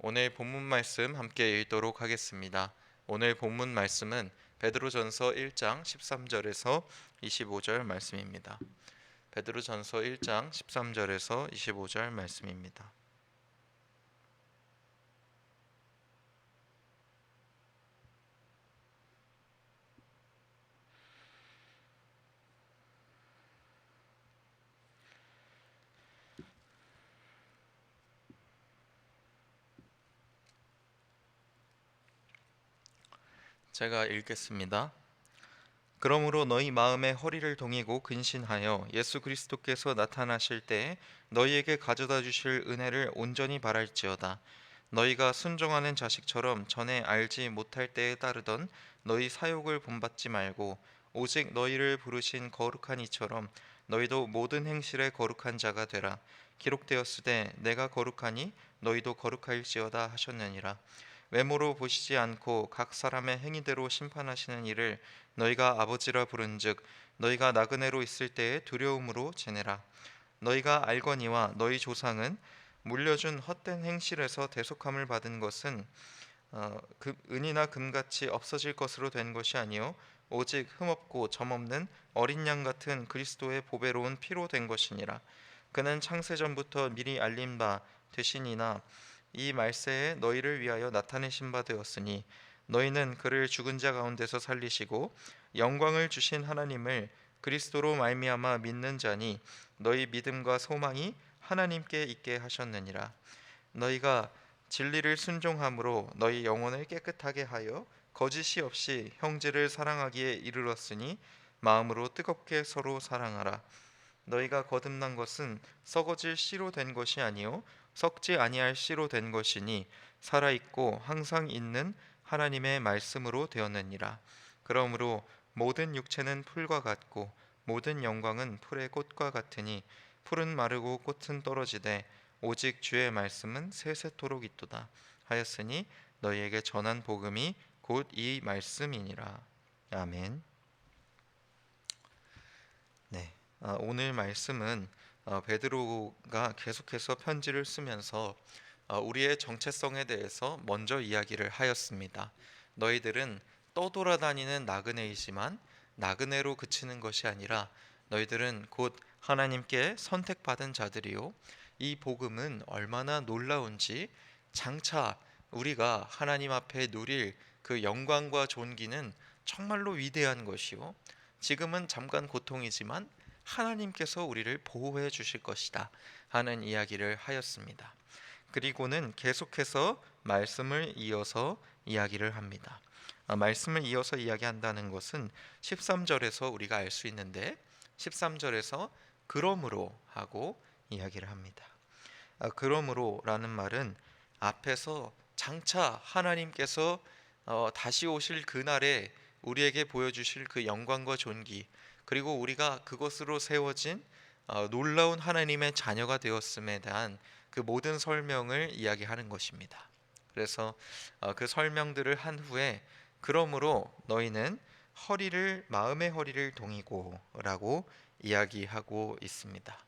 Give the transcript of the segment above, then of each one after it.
오늘 본문 말씀 함께 읽도록 하겠습니다. 오늘 본문 말씀은 베드로전서 1장 13절에서 25절 말씀입니다. 베드로전서 1장 13절에서 25절 말씀입니다. 제가 읽겠습니다. 그러므로 너희 마음의 허리를 동이고 근신하여 예수 그리스도께서 나타나실 때에 너희에게 가져다 주실 은혜를 온전히 바랄지어다. 너희가 순종하는 자식처럼 전에 알지 못할 때에 따르던 너희 사욕을 본받지 말고 오직 너희를 부르신 거룩한 이처럼 너희도 모든 행실에 거룩한 자가 되라. 기록되었으되 내가 거룩하니 너희도 거룩할지어다 하셨느니라. 외모로 보시지 않고 각 사람의 행위대로 심판하시는 이를 너희가 아버지라 부른즉 너희가 나그네로 있을 때에 두려움으로 지내라. 너희가 알거니와 너희 조상은 물려준 헛된 행실에서 대속함을 받은 것은 은이나 금같이 없어질 것으로 된 것이 아니요 오직 흠없고 점없는 어린 양 같은 그리스도의 보배로운 피로 된 것이니라. 그는 창세전부터 미리 알린 바 되시니나 이 말세에 너희를 위하여 나타내신 바 되었으니 너희는 그를 죽은 자 가운데서 살리시고 영광을 주신 하나님을 그리스도로 말미암아 믿는 자니 너희 믿음과 소망이 하나님께 있게 하셨느니라. 너희가 진리를 순종함으로 너희 영혼을 깨끗하게 하여 거짓이 없이 형제를 사랑하기에 이르렀으니 마음으로 뜨겁게 서로 사랑하라. 너희가 거듭난 것은 썩어질 씨로 된 것이 아니요 썩지 아니할 씨로 된 것이니 살아 있고 항상 있는 하나님의 말씀으로 되었느니라. 그러므로 모든 육체는 풀과 같고 모든 영광은 풀의 꽃과 같으니 풀은 마르고 꽃은 떨어지되 오직 주의 말씀은 세세토록 있도다 하였으니 너희에게 전한 복음이 곧 이 말씀이니라. 아멘. 네. 오늘 말씀은 베드로가 계속해서 편지를 쓰면서 우리의 정체성에 대해서 먼저 이야기를 하였습니다. 너희들은 떠돌아다니는 나그네이지만 나그네로 그치는 것이 아니라 너희들은 곧 하나님께 선택받은 자들이요. 이 복음은 얼마나 놀라운지 장차 우리가 하나님 앞에 누릴 그 영광과 존귀는 정말로 위대한 것이요. 지금은 잠깐 고통이지만 하나님께서 우리를 보호해 주실 것이다 하는 이야기를 하였습니다. 그리고는 계속해서 말씀을 이어서 이야기를 합니다. 말씀을 이어서 이야기한다는 것은 13절에서 우리가 알 수 있는데 13절에서 그러므로 하고 이야기를 합니다. 그러므로라는 말은 앞에서 장차 하나님께서 다시 오실 그날에 우리에게 보여주실 그 영광과 존귀, 그리고 우리가 그것으로 세워진 놀라운 하나님의 자녀가 되었음에 대한 그 모든 설명을 이야기하는 것입니다. 그래서 그 설명들을 한 후에 그러므로 너희는 마음의 허리를 동이고라고 이야기하고 있습니다.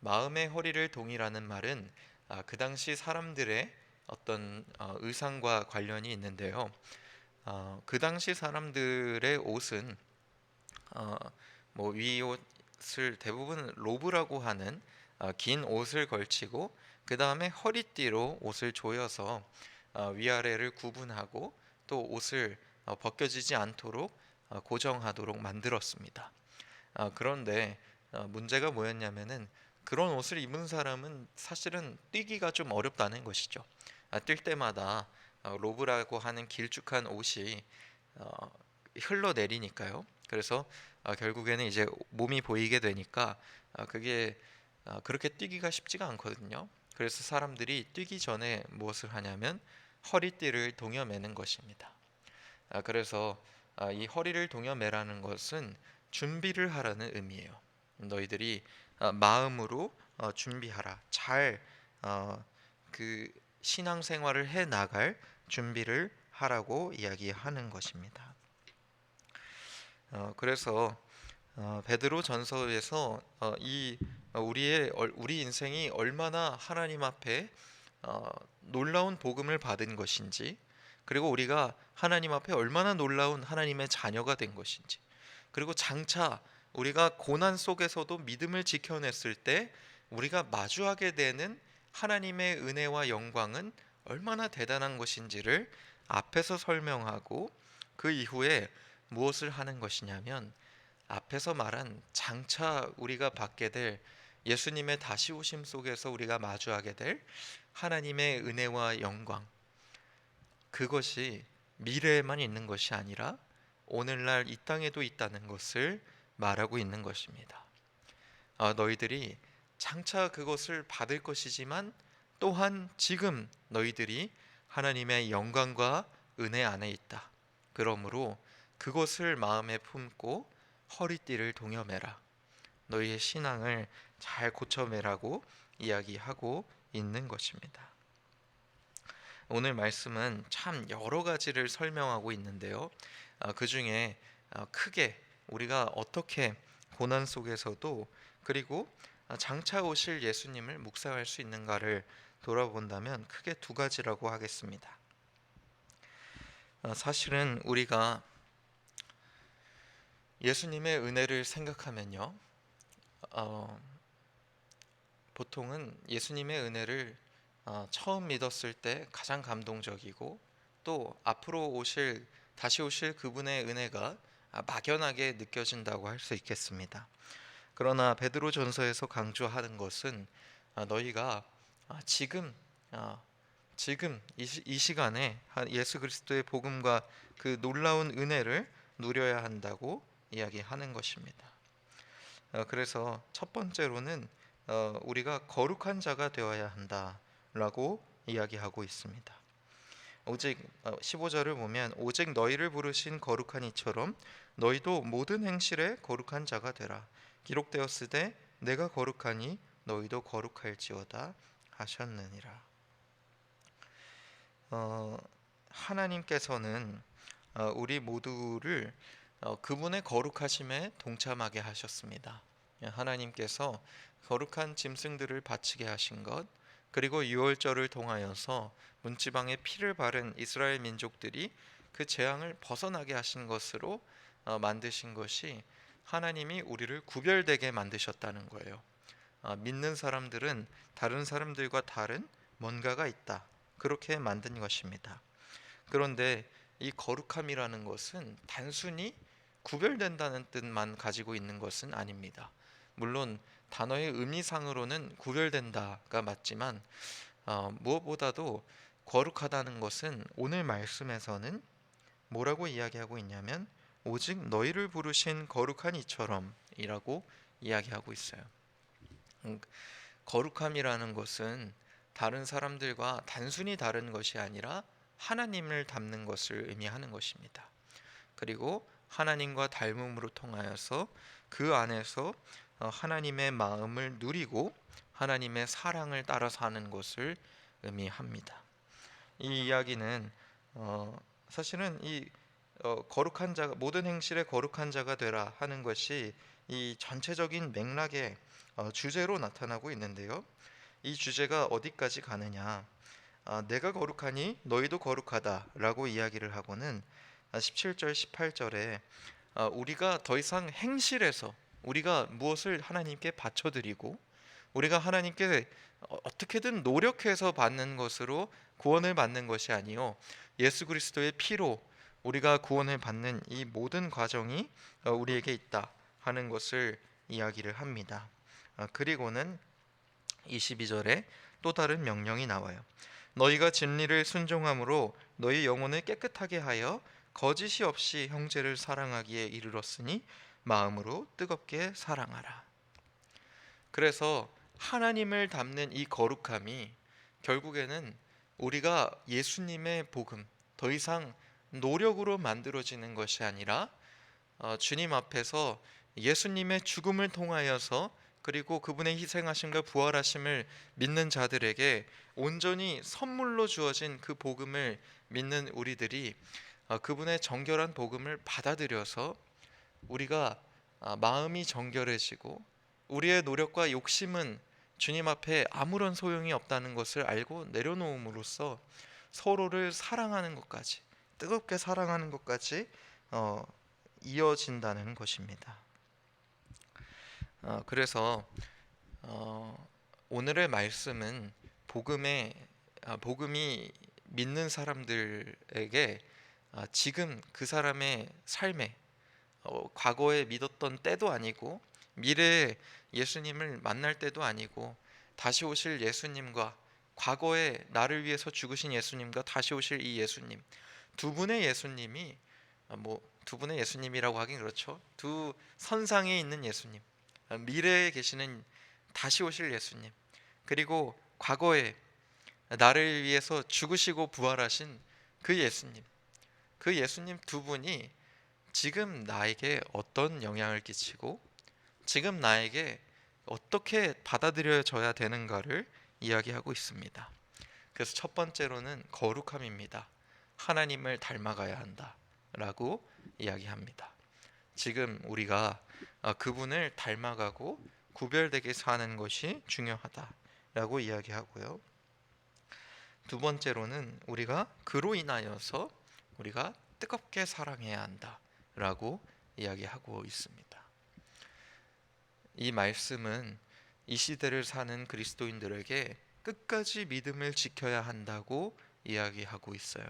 마음의 허리를 동이라는 말은 그 당시 사람들의 어떤 의상과 관련이 있는데요. 그 당시 사람들의 옷은 뭐 위옷을 대부분 로브라고 하는 긴 옷을 걸치고 그 다음에 허리띠로 옷을 조여서 위아래를 구분하고 또 옷을 벗겨지지 않도록 고정하도록 만들었습니다. 그런데 문제가 뭐였냐면은 그런 옷을 입은 사람은 사실은 뛰기가 좀 어렵다는 것이죠. 뛸 때마다 로브라고 하는 길쭉한 옷이 어, 흘러내리니까요. 그래서 결국에는 이제 몸이 보이게 되니까 그게 그렇게 뛰기가 쉽지가 않거든요. 그래서 사람들이 뛰기 전에 무엇을 하냐면 허리띠를 동여매는 것입니다. 그래서 이 허리를 동여매라는 것은 준비를 하라는 의미예요. 너희들이 마음으로 준비하라. 잘 그 신앙생활을 해 나갈 준비를 하라고 이야기하는 것입니다. 그래서 베드로 전서에서 우리 인생이 얼마나 하나님 앞에 놀라운 복음을 받은 것인지, 그리고 우리가 하나님 앞에 얼마나 놀라운 하나님의 자녀가 된 것인지, 그리고 장차 우리가 고난 속에서도 믿음을 지켜냈을 때 우리가 마주하게 되는 하나님의 은혜와 영광은 얼마나 대단한 것인지를 앞에서 설명하고, 그 이후에 무엇을 하는 것이냐면 앞에서 말한 장차 우리가 받게 될 예수님의 다시 오심 속에서 우리가 마주하게 될 하나님의 은혜와 영광, 그것이 미래에만 있는 것이 아니라 오늘날 이 땅에도 있다는 것을 말하고 있는 것입니다. 너희들이 장차 그것을 받을 것이지만 또한 지금 너희들이 하나님의 영광과 은혜 안에 있다. 그러므로 그것을 마음에 품고 허리띠를 동여매라. 너희의 신앙을 잘 고쳐매라고 이야기하고 있는 것입니다. 오늘 말씀은 참 여러 가지를 설명하고 있는데요. 그 중에 크게 우리가 어떻게 고난 속에서도, 그리고 장차 오실 예수님을 묵상할 수 있는가를 돌아본다면 크게 두 가지라고 하겠습니다. 사실은 우리가 예수님의 은혜를 생각하면요, 보통은 예수님의 은혜를 처음 믿었을 때 가장 감동적이고, 또 앞으로 다시 오실 그분의 은혜가 막연하게 느껴진다고 할 수 있겠습니다. 그러나 베드로전서에서 강조하는 것은 너희가 지금 이 시간에 예수 그리스도의 복음과 그 놀라운 은혜를 누려야 한다고 이야기하는 것입니다. 그래서 첫 번째로는 우리가 거룩한 자가 되어야 한다라고 이야기하고 있습니다. 오직 15절을 보면 오직 너희를 부르신 거룩한 이처럼 너희도 모든 행실에 거룩한 자가 되라. 기록되었으되 내가 거룩하니 너희도 거룩할지어다 하셨느니라. 하나님께서는 우리 모두를 그분의 거룩하심에 동참하게 하셨습니다. 하나님께서 거룩한 짐승들을 바치게 하신 것, 그리고 유월절을 통하여서 문지방에 피를 바른 이스라엘 민족들이 그 재앙을 벗어나게 하신 것으로 만드신 것이, 하나님이 우리를 구별되게 만드셨다는 거예요. 믿는 사람들은 다른 사람들과 다른 뭔가가 있다, 그렇게 만든 것입니다. 그런데 이 거룩함이라는 것은 단순히 구별된다는 뜻만 가지고 있는 것은 아닙니다. 물론 단어의 의미상으로는 구별된다가 맞지만 무엇보다도 거룩하다는 것은 오늘 말씀에서는 뭐라고 이야기하고 있냐면 오직 너희를 부르신 거룩한 이처럼 이라고 이야기하고 있어요. 거룩함이라는 것은 다른 사람들과 단순히 다른 것이 아니라 하나님을 닮는 것을 의미하는 것입니다. 그리고 하나님과 닮음으로 통하여서 그 안에서 하나님의 마음을 누리고 하나님의 사랑을 따라 사는 것을 의미합니다. 이 이야기는 사실은 이 거룩한 자가, 모든 행실에 거룩한 자가 되라 하는 것이 이 전체적인 맥락의 주제로 나타나고 있는데요. 이 주제가 어디까지 가느냐? 내가 거룩하니 너희도 거룩하다라고 이야기를 하고는 17절 18절에 우리가 더 이상 행실에서 우리가 무엇을 하나님께 바쳐드리고 우리가 하나님께 어떻게든 노력해서 받는 것으로 구원을 받는 것이 아니요 예수 그리스도의 피로 우리가 구원을 받는 이 모든 과정이 우리에게 있다 하는 것을 이야기를 합니다. 그리고는 22절에 또 다른 명령이 나와요. 너희가 진리를 순종함으로 너희 영혼을 깨끗하게 하여 거짓이 없이 형제를 사랑하기에 이르렀으니 마음으로 뜨겁게 사랑하라. 그래서 하나님을 닮는 이 거룩함이 결국에는 우리가 예수님의 복음, 더 이상 노력으로 만들어지는 것이 아니라 주님 앞에서 예수님의 죽음을 통하여서, 그리고 그분의 희생하심과 부활하심을 믿는 자들에게 온전히 선물로 주어진 그 복음을 믿는 우리들이 그분의 정결한 복음을 받아들여서 우리가 마음이 정결해지고 우리의 노력과 욕심은 주님 앞에 아무런 소용이 없다는 것을 알고 내려놓음으로써 서로를 사랑하는 것까지, 뜨겁게 사랑하는 것까지 어, 이어진다는 것입니다. 그래서 오늘의 말씀은 복음이 믿는 사람들에게 지금 그 사람의 삶에 과거에 믿었던 때도 아니고 미래에 예수님을 만날 때도 아니고 다시 오실 예수님과 과거에 나를 위해서 죽으신 예수님과 다시 오실 이 예수님, 두 분의 예수님이 두 분의 예수님이라고 하긴 그렇죠. 두 선상에 있는 예수님, 미래에 계시는 다시 오실 예수님, 그리고 과거에 나를 위해서 죽으시고 부활하신 그 예수님, 그 예수님 두 분이 지금 나에게 어떤 영향을 끼치고 지금 나에게 어떻게 받아들여져야 되는가를 이야기하고 있습니다. 그래서 첫 번째로는 거룩함입니다. 하나님을 닮아가야 한다라고 이야기합니다. 지금 우리가 그분을 닮아가고 구별되게 사는 것이 중요하다라고 이야기하고요. 두 번째로는 우리가 그로 인하여서 우리가 뜨겁게 사랑해야 한다라고 이야기하고 있습니다. 이 말씀은 이 시대를 사는 그리스도인들에게 끝까지 믿음을 지켜야 한다고 이야기하고 있어요.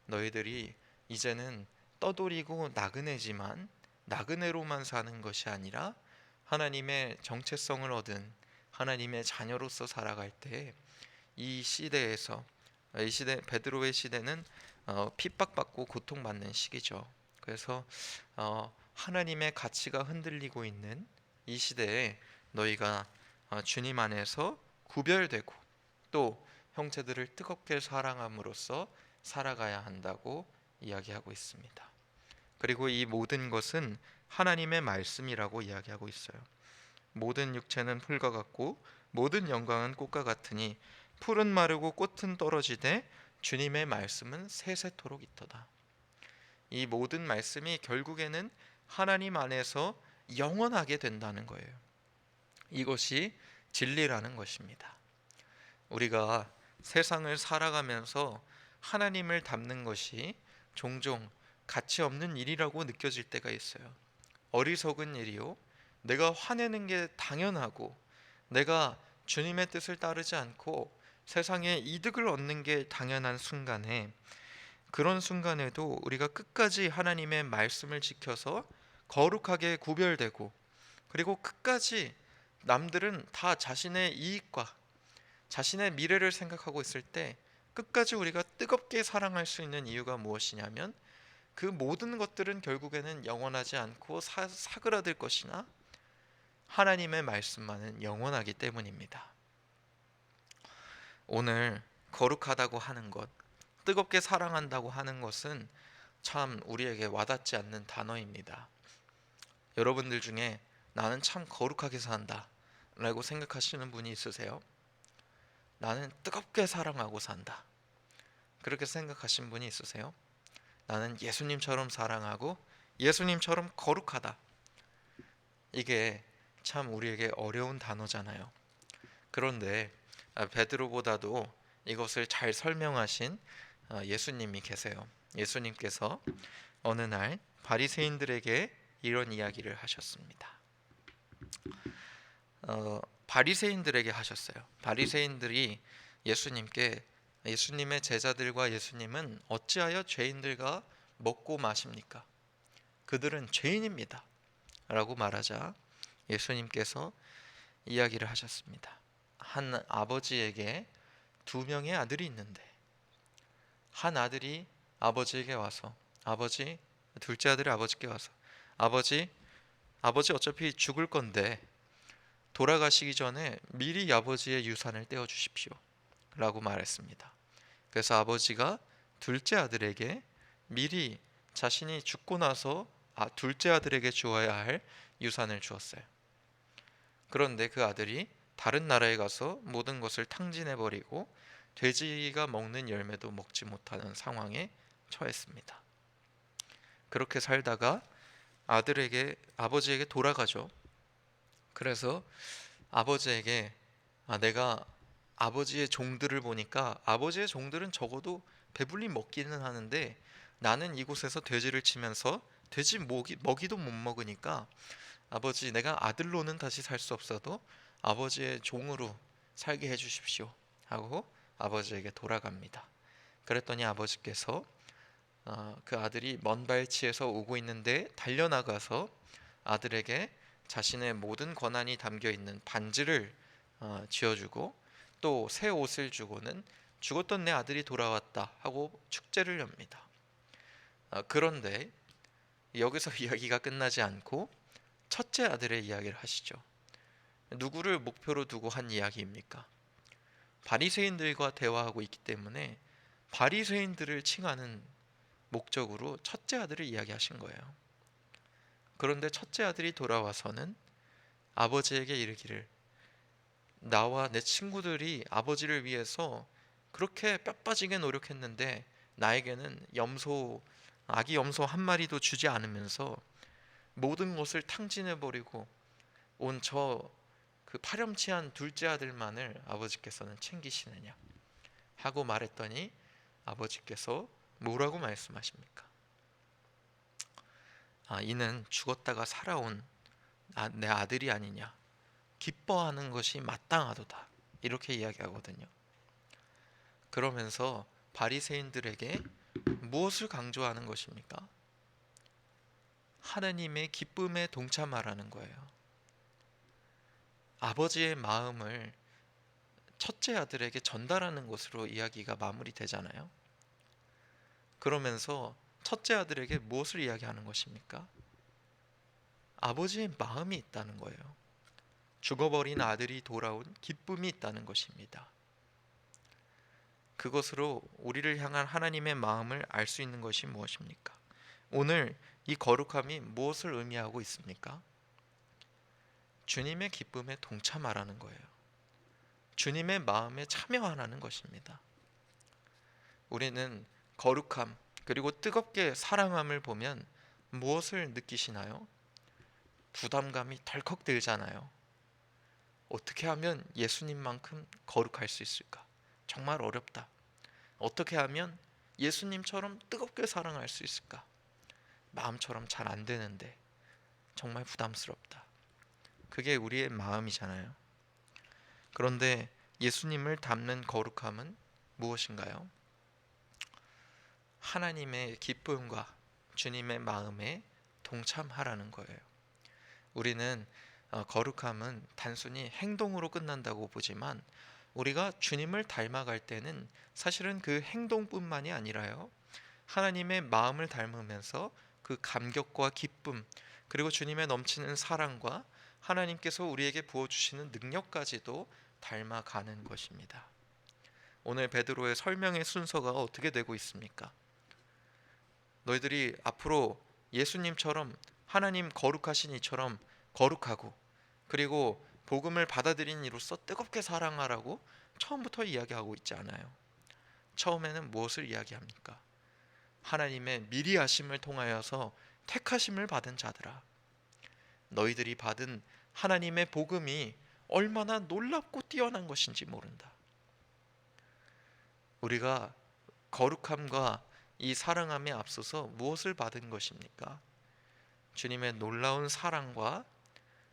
너희들이 이제는 떠돌이고 나그네지만 나그네로만 사는 것이 아니라 하나님의 정체성을 얻은 하나님의 자녀로서 살아갈 때 이 시대에서 이 시대 베드로의 시대는 핍박받고 고통받는 시기죠. 그래서 하나님의 가치가 흔들리고 있는 이 시대에 너희가 주님 안에서 구별되고 또 형제들을 뜨겁게 사랑함으로써 살아가야 한다고 이야기하고 있습니다. 그리고 이 모든 것은 하나님의 말씀이라고 이야기하고 있어요. 모든 육체는 풀과 같고 모든 영광은 꽃과 같으니 풀은 마르고 꽃은 떨어지되 주님의 말씀은 세세토록 있도다. 이 모든 말씀이 결국에는 하나님 안에서 영원하게 된다는 거예요. 이것이 진리라는 것입니다. 우리가 세상을 살아가면서 하나님을 닮는 것이 종종 가치 없는 일이라고 느껴질 때가 있어요. 어리석은 일이요, 내가 화내는 게 당연하고 내가 주님의 뜻을 따르지 않고 세상에 이득을 얻는 게 당연한 순간에, 그런 순간에도 우리가 끝까지 하나님의 말씀을 지켜서 거룩하게 구별되고, 그리고 끝까지 남들은 다 자신의 이익과 자신의 미래를 생각하고 있을 때 끝까지 우리가 뜨겁게 사랑할 수 있는 이유가 무엇이냐면, 그 모든 것들은 결국에는 영원하지 않고 사그라들 것이나 하나님의 말씀만은 영원하기 때문입니다. 오늘 거룩하다고 하는 것, 뜨겁게 사랑한다고 하는 것은 참 우리에게 와닿지 않는 단어입니다. 여러분들 중에 나는 참 거룩하게 산다 라고 생각하시는 분이 있으세요? 나는 뜨겁게 사랑하고 산다, 그렇게 생각하신 분이 있으세요? 나는 예수님처럼 사랑하고 예수님처럼 거룩하다. 이게 참 우리에게 어려운 단어잖아요. 그런데 베드로보다도 이것을 잘 설명하신 예수님이 계세요. 예수님께서 어느 날 바리새인들에게 이런 이야기를 하셨습니다. 바리새인들에게 하셨어요. 바리새인들이 예수님께, 예수님의 제자들과 예수님은 어찌하여 죄인들과 먹고 마십니까? 그들은 죄인입니다 라고 말하자 예수님께서 이야기를 하셨습니다. 한 아버지에게 두 명의 아들이 있는데 한 아들이 아버지에게 와서, 둘째 아들이 아버지께 와서 아버지 어차피 죽을 건데 돌아가시기 전에 미리 아버지의 유산을 떼어 주십시오 라고 말했습니다. 그래서 아버지가 둘째 아들에게 미리 자신이 죽고 나서 둘째 아들에게 주어야 할 유산을 주었어요. 그런데 그 아들이 다른 나라에 가서 모든 것을 탕진해버리고 돼지가 먹는 열매도 먹지 못하는 상황에 처했습니다. 그렇게 살다가 아버지에게 돌아가죠. 그래서 아버지에게 내가 아버지의 종들을 보니까 아버지의 종들은 적어도 배불리 먹기는 하는데 나는 이곳에서 돼지를 치면서 돼지 먹이도 못 먹으니까 아버지, 내가 아들로는 다시 살 수 없어도 아버지의 종으로 살게 해주십시오 하고 아버지에게 돌아갑니다. 그랬더니 아버지께서 그 아들이 먼 발치에서 오고 있는데 달려나가서 아들에게 자신의 모든 권한이 담겨 있는 반지를 쥐어주고 또 새 옷을 주고는 죽었던 내 아들이 돌아왔다 하고 축제를 엽니다. 그런데 여기서 이야기가 끝나지 않고 첫째 아들의 이야기를 하시죠. 누구를 목표로 두고 한 이야기입니까? 바리새인들과 대화하고 있기 때문에 바리새인들을 칭하는 목적으로 첫째 아들을 이야기하신 거예요. 그런데 첫째 아들이 돌아와서는 아버지에게 이르기를, 나와 내 친구들이 아버지를 위해서 그렇게 뼈 빠지게 노력했는데 나에게는 아기 염소 한 마리도 주지 않으면서 모든 것을 탕진해 버리고 온 저 그 파렴치한 둘째 아들만을 아버지께서는 챙기시느냐 하고 말했더니 아버지께서 뭐라고 말씀하십니까? 이는 죽었다가 살아온 내 아들이 아니냐, 기뻐하는 것이 마땅하도다, 이렇게 이야기하거든요. 그러면서 바리새인들에게 무엇을 강조하는 것입니까? 하나님의 기쁨에 동참하라는 거예요. 아버지의 마음을 첫째 아들에게 전달하는 것으로 이야기가 마무리되잖아요. 그러면서 첫째 아들에게 무엇을 이야기하는 것입니까? 아버지의 마음이 있다는 거예요. 죽어버린 아들이 돌아온 기쁨이 있다는 것입니다. 그것으로 우리를 향한 하나님의 마음을 알 수 있는 것이 무엇입니까? 오늘 이 거룩함이 무엇을 의미하고 있습니까? 주님의 기쁨에 동참하라는 거예요. 주님의 마음에 참여하라는 것입니다. 우리는 거룩함 그리고 뜨겁게 사랑함을 보면 무엇을 느끼시나요? 부담감이 덜컥 들잖아요. 어떻게 하면 예수님만큼 거룩할 수 있을까? 정말 어렵다. 어떻게 하면 예수님처럼 뜨겁게 사랑할 수 있을까? 마음처럼 잘 안 되는데 정말 부담스럽다. 그게 우리의 마음이잖아요. 그런데 예수님을 닮는 거룩함은 무엇인가요? 하나님의 기쁨과 주님의 마음에 동참하라는 거예요. 우리는 거룩함은 단순히 행동으로 끝난다고 보지만 우리가 주님을 닮아갈 때는 사실은 그 행동뿐만이 아니라요, 하나님의 마음을 닮으면서 그 감격과 기쁨 그리고 주님의 넘치는 사랑과 하나님께서 우리에게 부어주시는 능력까지도 닮아가는 것입니다. 오늘 베드로의 설명의 순서가 어떻게 되고 있습니까? 너희들이 앞으로 예수님처럼 하나님 거룩하신 이처럼 거룩하고 그리고 복음을 받아들인 이로써 뜨겁게 사랑하라고 처음부터 이야기하고 있지 않아요. 처음에는 무엇을 이야기합니까? 하나님의 미리 아심을 통하여서 택하심을 받은 자들아, 너희들이 받은 하나님의 복음이 얼마나 놀랍고 뛰어난 것인지 모른다. 우리가 거룩함과 이 사랑함에 앞서서 무엇을 받은 것입니까? 주님의 놀라운 사랑과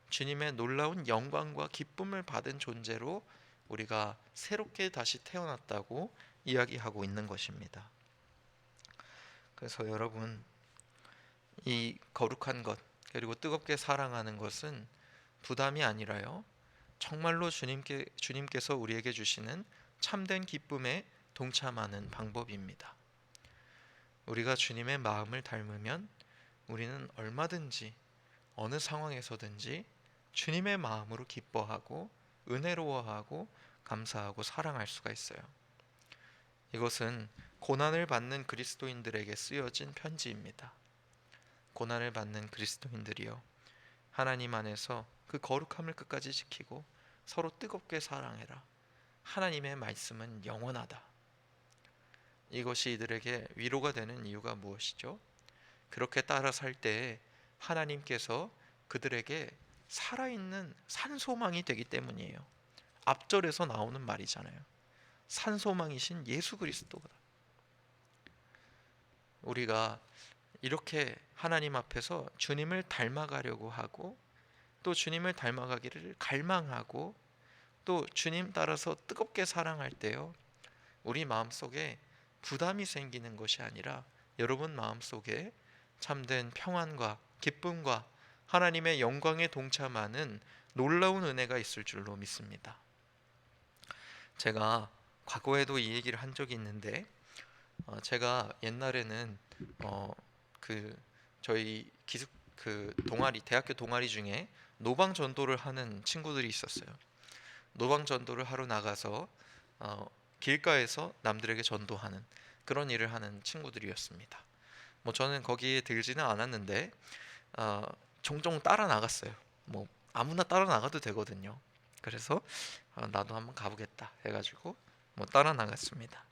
주님의 놀라운 영광과 기쁨을 받은 존재로 우리가 새롭게 다시 태어났다고 이야기하고 있는 것입니다. 그래서 여러분, 이 거룩한 것 그리고 뜨겁게 사랑하는 것은 부담이 아니라요, 정말로 주님께서 우리에게 주시는 참된 기쁨에 동참하는 방법입니다. 우리가 주님의 마음을 닮으면 우리는 얼마든지 어느 상황에서든지 주님의 마음으로 기뻐하고 은혜로워하고 감사하고 사랑할 수가 있어요. 이것은 고난을 받는 그리스도인들에게 쓰여진 편지입니다. 고난을 받는 그리스도인들이요, 하나님 안에서 그 거룩함을 끝까지 지키고 서로 뜨겁게 사랑해라. 하나님의 말씀은 영원하다. 이것이 이들에게 위로가 되는 이유가 무엇이죠? 그렇게 따라 살 때에 하나님께서 그들에게 살아있는 산소망이 되기 때문이에요. 앞절에서 나오는 말이잖아요. 산소망이신 예수 그리스도가. 우리가 이렇게 하나님 앞에서 주님을 닮아가려고 하고, 또 주님을 닮아가기를 갈망하고, 또 주님 따라서 뜨겁게 사랑할 때요, 우리 마음속에 부담이 생기는 것이 아니라 여러분 마음속에 참된 평안과 기쁨과 하나님의 영광에 동참하는 놀라운 은혜가 있을 줄로 믿습니다. 제가 과거에도 이 얘기를 한 적이 있는데, 제가 옛날에는 저희 동아리, 대학교 동아리 중에 노방 전도를 하는 친구들이 있었어요. 노방 전도를 하러 나가서 길가에서 남들에게 전도하는 그런 일을 하는 친구들이었습니다. 뭐 저는 거기에 들지는 않았는데 종종 따라 나갔어요. 뭐 아무나 따라 나가도 되거든요. 그래서 나도 한번 가보겠다 해가지고 뭐 따라 나갔습니다.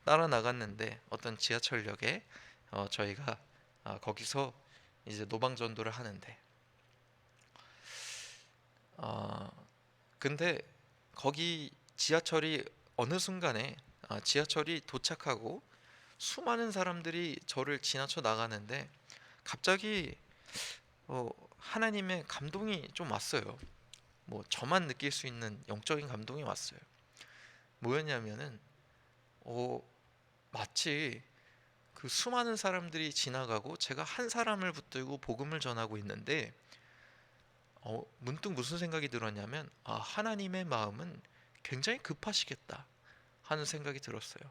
따라 나갔는데 어떤 지하철역에 저희가 거기서 이제 노방 전도를 하는데, 근데 거기 지하철이 어느 순간에 지하철이 도착하고 수많은 사람들이 저를 지나쳐 나가는데 갑자기 하나님의 감동이 좀 왔어요. 뭐 저만 느낄 수 있는 영적인 감동이 왔어요. 뭐였냐면은 마치 그 수많은 사람들이 지나가고 제가 한 사람을 붙들고 복음을 전하고 있는데 문득 무슨 생각이 들었냐면, 하나님의 마음은 굉장히 급하시겠다 하는 생각이 들었어요.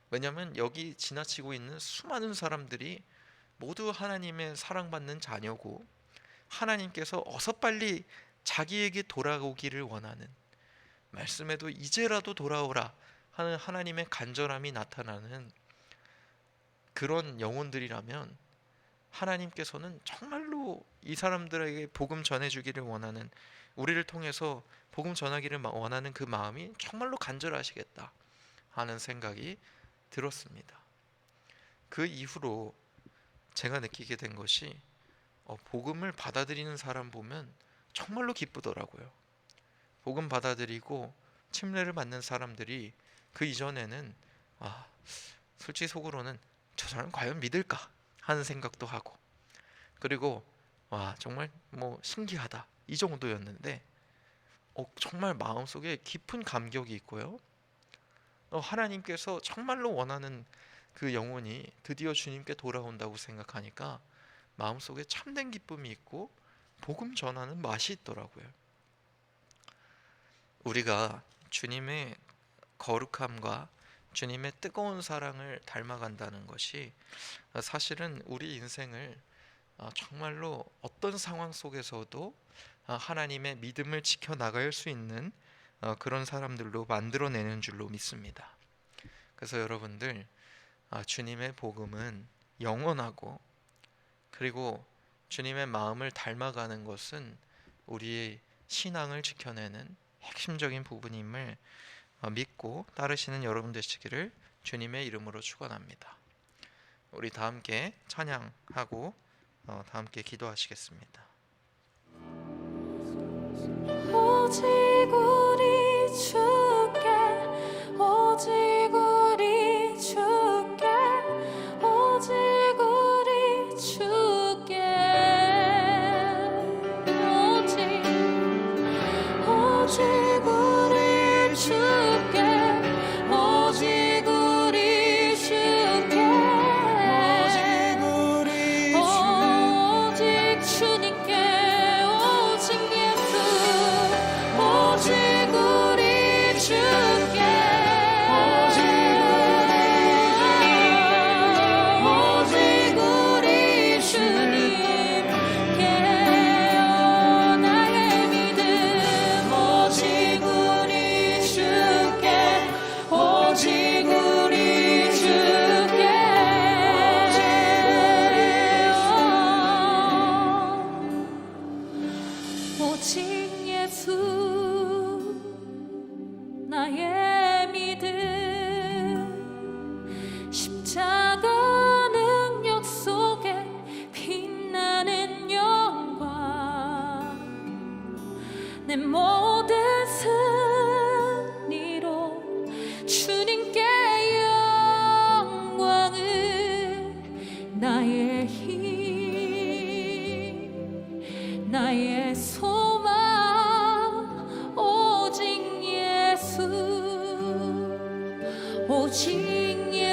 왜냐하면 여기 지나치고 있는 수많은 사람들이 모두 하나님의 사랑받는 자녀고, 하나님께서 어서 빨리 자기에게 돌아오기를 원하는, 말씀에도 이제라도 돌아오라 하는 하나님의 간절함이 나타나는 그런 영혼들이라면, 하나님께서는 정말로 이 사람들에게 복음 전해주기를 원하는, 우리를 통해서 복음 전하기를 원하는 그 마음이 정말로 간절하시겠다 하는 생각이 들었습니다. 그 이후로 제가 느끼게 된 것이, 복음을 받아들이는 사람 보면 정말로 기쁘더라고요. 복음 받아들이고 침례를 받는 사람들이 그 이전에는 솔직히 속으로는 저 사람 과연 믿을까 하는 생각도 하고, 그리고 정말 뭐 신기하다 이 정도였는데 정말 마음속에 깊은 감격이 있고요, 하나님께서 정말로 원하는 그 영혼이 드디어 주님께 돌아온다고 생각하니까 마음속에 참된 기쁨이 있고 복음 전하는 맛이 있더라고요. 우리가 주님의 거룩함과 주님의 뜨거운 사랑을 닮아간다는 것이 사실은 우리 인생을 정말로 어떤 상황 속에서도 하나님의 믿음을 지켜나갈 수 있는 그런 사람들로 만들어내는 줄로 믿습니다. 그래서 여러분들, 주님의 복음은 영원하고, 그리고 주님의 마음을 닮아가는 것은 우리의 신앙을 지켜내는 핵심적인 부분임을 믿고 따르시는 여러분 되시기를 주님의 이름으로 축원합니다. 우리 다 함께 찬양하고 다 함께 기도하시겠습니다. 오직 우리 주께, 오직 우리 주께, 오직 우리 주께, 오직 우리 주께, 오직 우리 주께, 오직 주님께, 오직 예수, 오직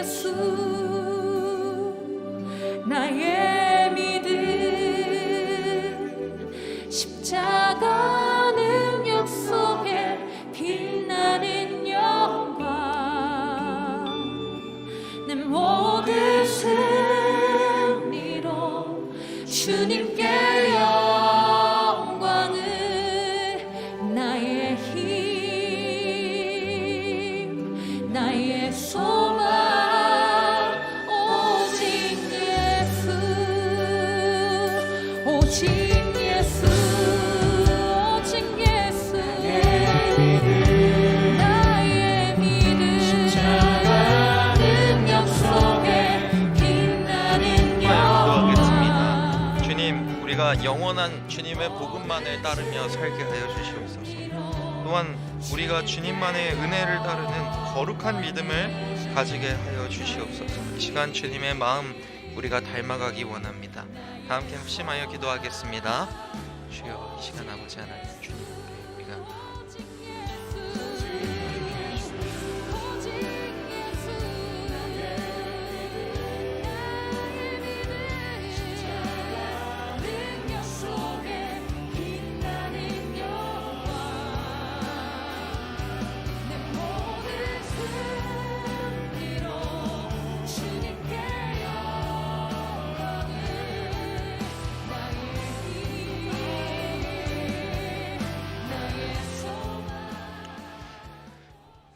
예수 나의 믿음 십자가 능력 속에 빛나는 영광 내 모든 승리로 주님께 영광을 나의 힘 나의 소망 오직 예수 오직 예수 오직 예수 나의 믿음 십자가 능력 속에 빛나는 영광 주님, 우리가 영원한 주님의 복음만을 따르며 살게 하여 주시옵소서. 또한 우리가 주님만의 은혜를 따르는 거룩한 믿음을 가지게 하여 주시옵소서. 이 시간 주님의 마음 우리가 닮아가기 원합니다. 다 함께 합심하여 기도하겠습니다. 주여, 이 시간 아버지 하나님 주님께 우리가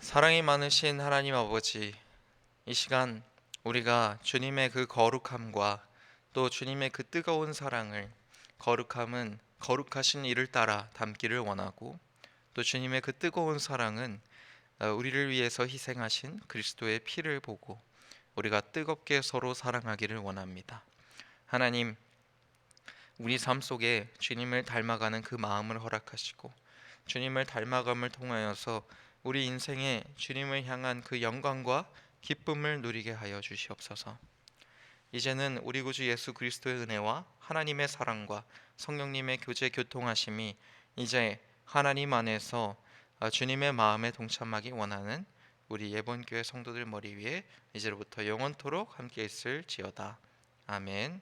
사랑이 많으신 하나님 아버지, 이 시간 우리가 주님의 그 거룩함과 또 주님의 그 뜨거운 사랑을, 거룩함은 거룩하신 이를 따라 담기를 원하고, 또 주님의 그 뜨거운 사랑은 우리를 위해서 희생하신 그리스도의 피를 보고 우리가 뜨겁게 서로 사랑하기를 원합니다. 하나님, 우리 삶 속에 주님을 닮아가는 그 마음을 허락하시고 주님을 닮아감을 통하여서 우리 인생에 주님을 향한 그 영광과 기쁨을 누리게 하여 주시옵소서. 이제는 우리 구주 예수 그리스도의 은혜와 하나님의 사랑과 성령님의 교제 교통하심이 이제 하나님 안에서 주님의 마음에 동참하기 원하는 우리 예본교회 성도들 머리 위에 이제로부터 영원토록 함께 있을지어다. 아멘.